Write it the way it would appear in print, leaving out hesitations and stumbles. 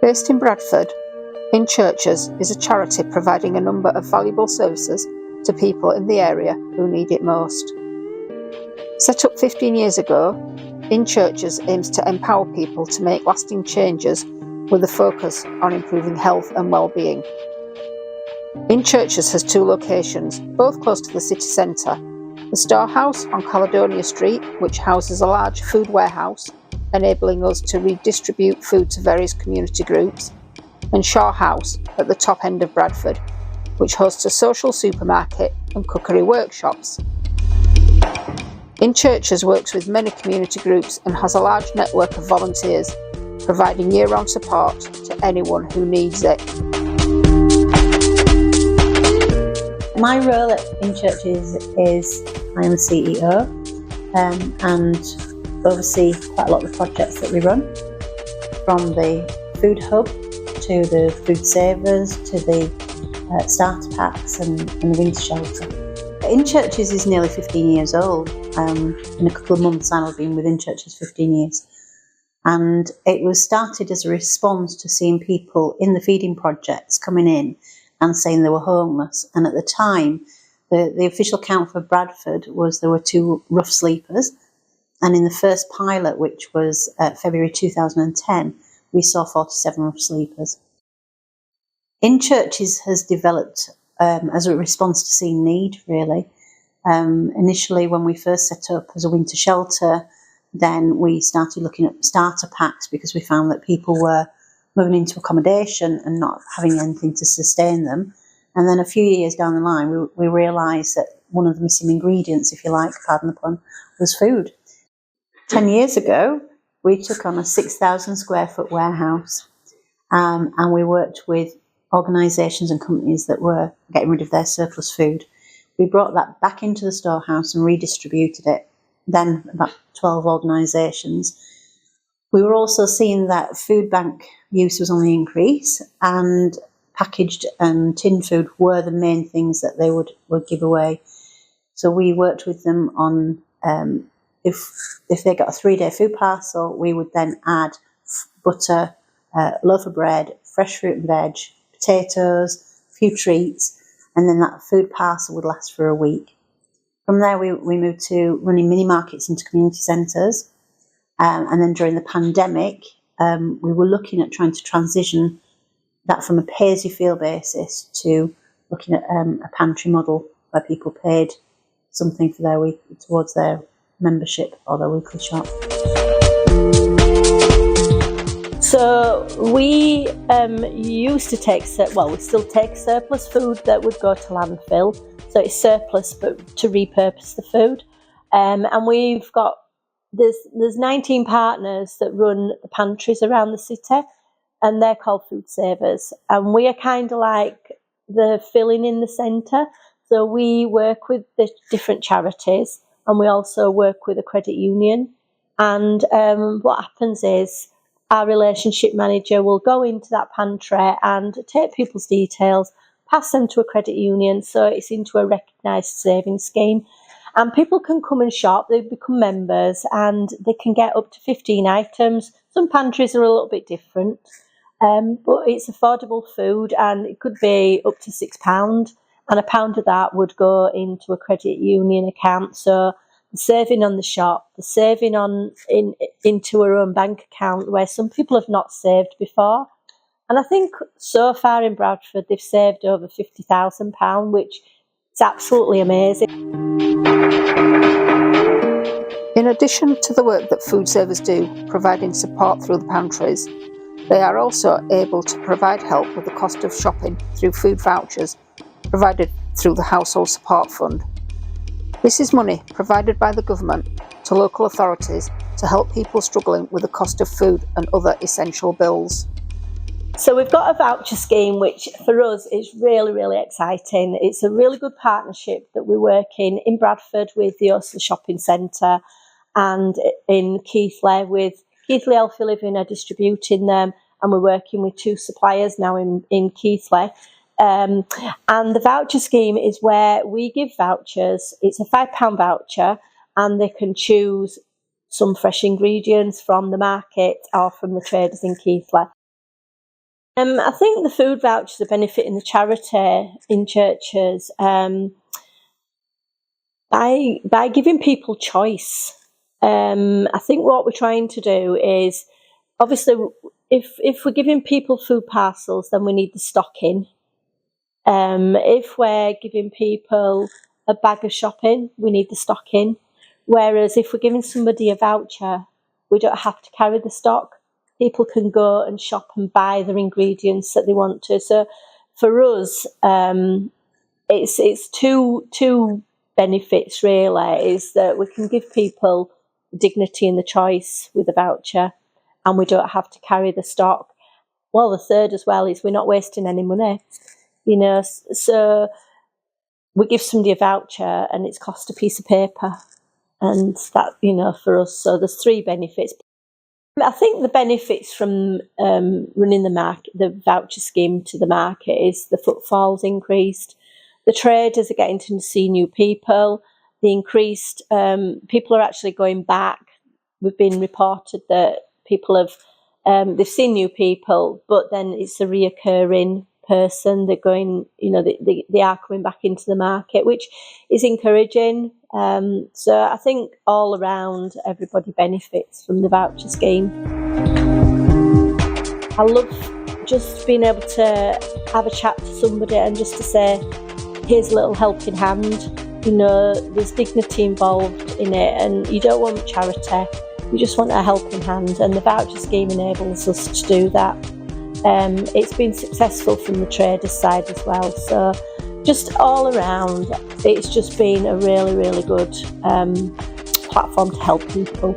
Based in Bradford, In Churches is a charity providing a number of valuable services to people in the area who need it most. Set up 15 years ago, In Churches aims to empower people to make lasting changes with a focus on improving health and wellbeing. In Churches has two locations, both close to the city centre. The Storehouse on Caledonia Street, which houses a large food warehouse, enabling us to redistribute food to various community groups, and Shaw House at the top end of Bradford, which hosts a social supermarket and cookery workshops. In Churches works with many community groups and has a large network of volunteers, providing year-round support to anyone who needs it. My role In Churches is I am the CEO and oversee quite a lot of the projects that we run, from the food hub to the food savers to the starter packs and the winter shelter. In Churches is nearly 15 years old. In a couple of months I'll have been within Churches 15 years. And it was started as a response to seeing people in the feeding projects coming in and saying they were homeless. And at the time, the official count for Bradford was there were 2 rough sleepers. And in the first pilot, which was February 2010, we saw 47 rough sleepers. In Churches has developed as a response to seeing need, really. Initially, when we first set up as a winter shelter, then we started looking at starter packs because we found that people were moving into accommodation and not having anything to sustain them. And then a few years down the line, we realised that one of the missing ingredients, if you like, pardon the pun, was food. 10 years ago, we took on a 6,000 square foot warehouse and we worked with organisations and companies that were getting rid of their surplus food. We brought that back into the storehouse and redistributed it, then about 12 organisations. We were also seeing that food bank use was on the increase, and packaged and tinned food were the main things that they would give away. So we worked with them on if they got a 3-day food parcel, we would then add butter, loaf of bread, fresh fruit and veg, potatoes, a few treats, and then that food parcel would last for a week. From there, we moved to running mini markets into community centres. And then during the pandemic, we were looking at trying to transition that from a pay-as-you-feel basis to looking at a pantry model where people paid something for their week towards their membership or their weekly shop. So we used to take, we still take surplus food that would go to landfill. So it's surplus, but to repurpose the food. And we've got, there's 19 partners that run the pantries around the city, and they're called food savers. And we are kind of like the filling in the centre. So we work with the different charities, and we also work with a credit union. And what happens is our relationship manager will go into that pantry and take people's details, pass them to a credit union, so it's into a recognised savings scheme. And people can come and shop, they become members, and they can get up to 15 items. Some pantries are a little bit different, but it's affordable food, and it could be up to £6, and a pound of that would go into a credit union account. So the saving on the shop, the saving into our own bank account, where some people have not saved before. And I think so far in Bradford, they've saved over £50,000, which is absolutely amazing. In addition to the work that food savers do, providing support through the pantries, they are also able to provide help with the cost of shopping through food vouchers provided through the Household Support Fund. This is money provided by the government to local authorities to help people struggling with the cost of food and other essential bills. So we've got a voucher scheme, which for us is really, really exciting. It's a really good partnership that we work in Bradford with the Osler Shopping Centre, and in Keighley with Keighley Healthy Living are distributing them, and we're working with 2 suppliers now in Keighley. And the voucher scheme is where we give vouchers. It's a £5 voucher, and they can choose some fresh ingredients from the market or from the traders in Keighley. I think the food vouchers are benefiting the charity in churches by giving people choice. I think what we're trying to do is, obviously, if we're giving people food parcels, then we need the stock in. If we're giving people a bag of shopping, we need the stock in. Whereas if we're giving somebody a voucher, we don't have to carry the stock. People can go and shop and buy their ingredients that they want to. So for us, it's two benefits really, is that we can give people dignity in the choice with a voucher, and we don't have to carry the stock. Well, the third as well is we're not wasting any money, so we give somebody a voucher and it's cost a piece of paper, and that, for us, so there's three benefits. I think the benefits from running the voucher scheme to the market is the footfall's increased. The traders are getting to see new people. The increased people are actually going back. We've been reported that people have they've seen new people, but then it's a reoccurring person. They're going, they are coming back into the market, which is encouraging. So I think all around everybody benefits from the voucher scheme. I love just being able to have a chat to somebody and just to say, here's a little helping hand. There's dignity involved in it, and you don't want charity, you just want a helping hand, and the voucher scheme enables us to do that. It's been successful from the traders' side as well, so just all around it's just been a really, really good platform to help people.